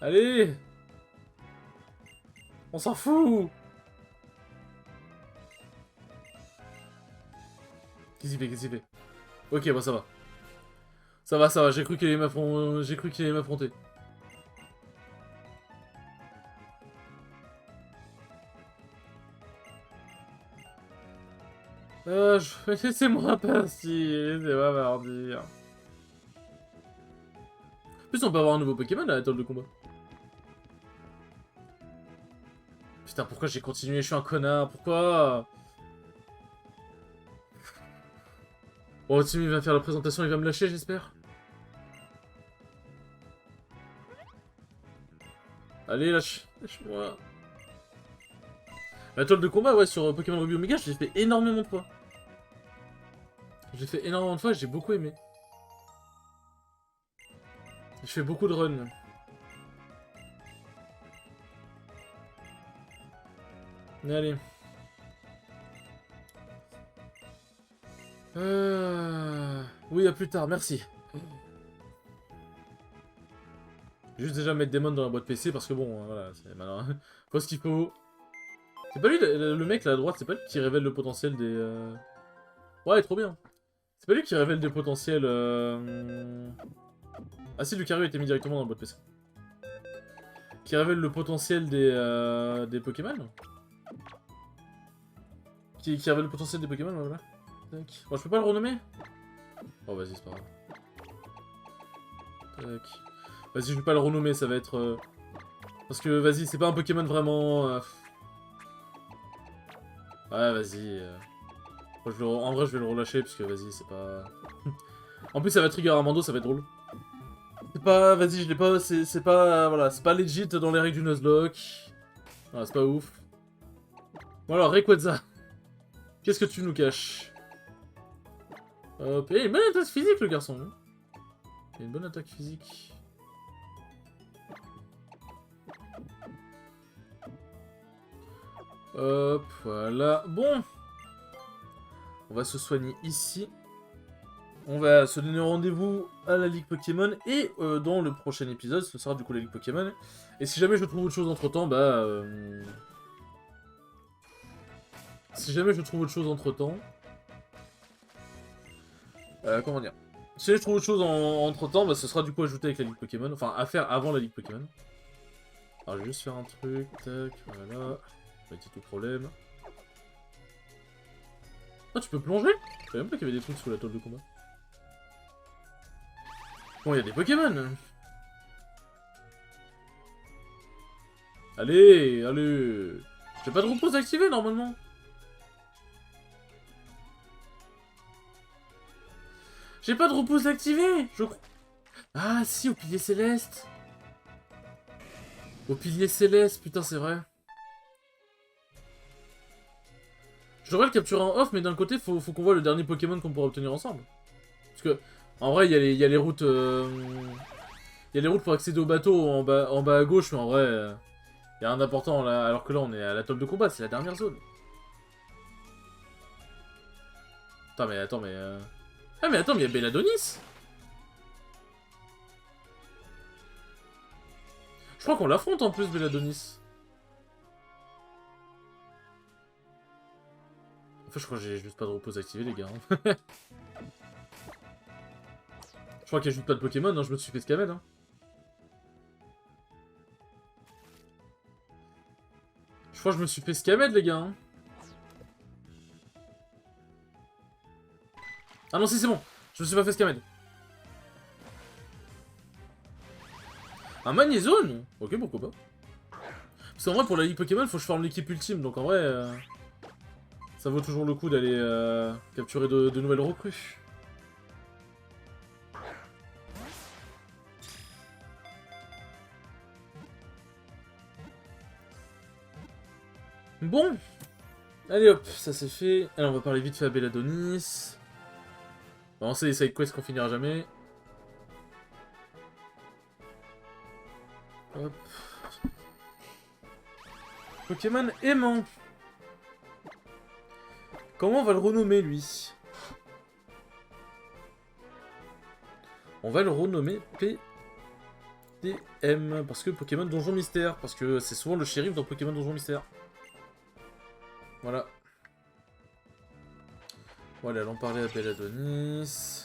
Allez. On s'en fout. Qu'est-ce qu'il fait? Qu'est-ce qu'il fait? Ok, bon, ça va. Ça va, ça va. J'ai cru qu'il allait m'affronter. Laissez-moi passer. Laissez-moi mardir. En plus, on peut avoir un nouveau Pokémon à la table de combat. Putain, pourquoi j'ai continué? Je suis un connard. Pourquoi? Bon, Timmy va faire la présentation, il va me lâcher, j'espère. Allez, lâche-moi. La toile de combat, ouais, sur Pokémon Ruby Omega, j'ai fait énormément de fois. J'ai fait énormément de fois et j'ai beaucoup aimé. Je fais beaucoup de runs. Allez. Oui, à plus tard, merci. Juste déjà mettre Demon dans la boîte PC parce que bon, voilà, c'est malin. Faut ce qu'il faut. C'est pas lui, le mec là à droite, c'est pas lui qui révèle le potentiel des... Ouais, trop bien. C'est pas lui qui révèle des potentiels... Ah si, Lucario a été mis directement dans la boîte PC. Qui révèle le potentiel des Pokémon. Qui révèle le potentiel des Pokémon, voilà. Tac. Bon, je peux pas le renommer? Oh, vas-y, c'est pas grave. Tac. Vas-y, je vais pas le renommer, ça va être... Parce que, vas-y, c'est pas un Pokémon vraiment... Ouais, vas-y. En vrai, je vais le relâcher, parce que, vas-y, c'est pas... En plus, ça va trigger Armando, ça va être drôle. C'est pas... Vas-y, je l'ai pas... C'est pas... Voilà, c'est pas legit dans les règles du Nuzlocke. Voilà, c'est pas ouf. Bon alors, Rayquaza. Qu'est-ce que tu nous caches? Hop, il a une bonne attaque physique, le garçon. Hein. Il a une bonne attaque physique. Hop, voilà. Bon. On va se soigner ici. On va se donner rendez-vous à la Ligue Pokémon. Et dans le prochain épisode, ce sera du coup la Ligue Pokémon. Et si jamais je trouve autre chose entre-temps, bah... Si jamais je trouve autre chose entre-temps... comment dire? Si je trouve autre chose entre-temps, bah ce sera du coup ajouté avec la Ligue Pokémon. Enfin, à faire avant la Ligue Pokémon. Alors, je vais juste faire un truc. Tac, voilà. Petit tout problème. Ah, tu peux plonger? Je savais même pas qu'il y avait des trucs sous la toile de combat. Bon, il y a des Pokémon. Allez, allez. J'ai pas de repose activé normalement. J'ai pas de repose activé, je crois. Ah si, au pilier céleste. Au pilier céleste, putain, c'est vrai. Je devrais le capturer en off, mais d'un côté, faut qu'on voit le dernier Pokémon qu'on pourra obtenir ensemble. Parce que, en vrai, il y a les routes... Il y a les routes pour accéder au bateau en bas à gauche, mais en vrai... Il y a rien d'important, là, alors que là, on est à la table de combat, c'est la dernière zone. Attends, mais... Ah, mais attends, mais il y a Belladonis. Je crois qu'on l'affronte en plus, Belladonis. Enfin, je crois que j'ai juste pas de repose activé, les gars. Hein. Je crois qu'il y a juste pas de Pokémon, hein, je me suis fait scammer. Hein. Je crois que je me suis fait scammer, les gars. Hein. Ah non, si, c'est bon. Je me suis pas fait scammer. Un Magnézone? Ok, pourquoi pas. Parce qu'en vrai, pour la Ligue Pokémon, faut que je forme l'équipe ultime. Donc en vrai, ça vaut toujours le coup d'aller capturer de nouvelles recrues. Bon. Allez hop, ça c'est fait. Alors on va parler vite fait à Belladonis. Bon, c'est les side quests qu'on finira jamais. Hop. Pokémon aimant. Comment on va le renommer, lui? On va le renommer TM, parce que Pokémon Donjon Mystère, parce que c'est souvent le shérif dans Pokémon Donjon Mystère. Voilà. Voilà, allons parler à Belladonis.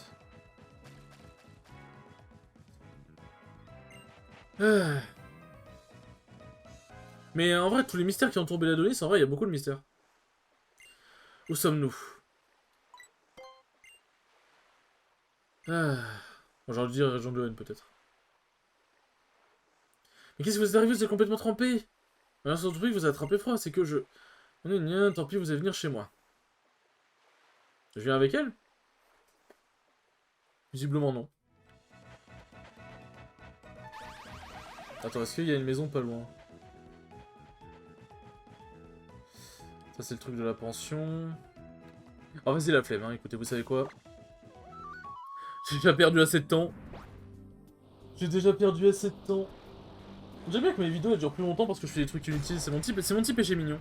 Mais en vrai, tous les mystères qui entourent Belladonis, en vrai, il y a beaucoup de mystères. Où sommes-nous? J'aurais dû dire région de Haine, peut-être. Mais qu'est-ce qui vous est arrivé? Vous êtes complètement trempé. Rien surpris, vous avez attrapé froid, c'est que je... Tant pis, vous allez venir chez moi. Je viens avec elle? Visiblement non. Attends, est-ce qu'il y a une maison pas loin? Ça c'est le truc de la pension. Ah vas-y la flemme, hein. Écoutez, vous savez quoi? J'ai déjà perdu assez de temps. J'ai déjà perdu assez de temps. J'aime bien que mes vidéos elles durent plus longtemps parce que je fais des trucs inutiles. C'est mon petit péché mignon.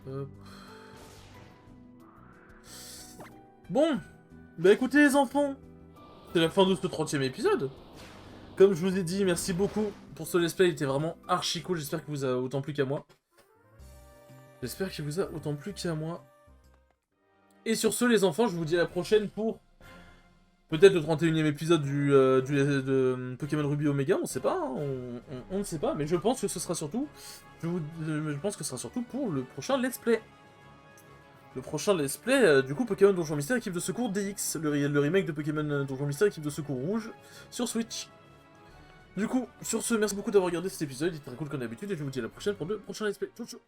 Hop. Bon, bah écoutez les enfants, c'est la fin de ce 30e épisode. Comme je vous ai dit, merci beaucoup pour ce let's play, il était vraiment archi cool, j'espère qu'il vous a autant plu qu'à moi. J'espère qu'il vous a autant plu qu'à moi. Et sur ce les enfants, je vous dis à la prochaine pour peut-être le 31e épisode de Pokémon Ruby Omega, on sait pas, hein, on ne sait pas, mais je pense que ce sera surtout, je pense que ce sera surtout pour le prochain let's play. Le prochain let's play, du coup, Pokémon Donjon Mystère, équipe de secours DX, le remake de Pokémon Donjon Mystère, équipe de secours rouge, sur Switch. Du coup, sur ce, merci beaucoup d'avoir regardé cet épisode, il était très cool comme d'habitude, et je vous dis à la prochaine pour le prochain let's play. Ciao, ciao.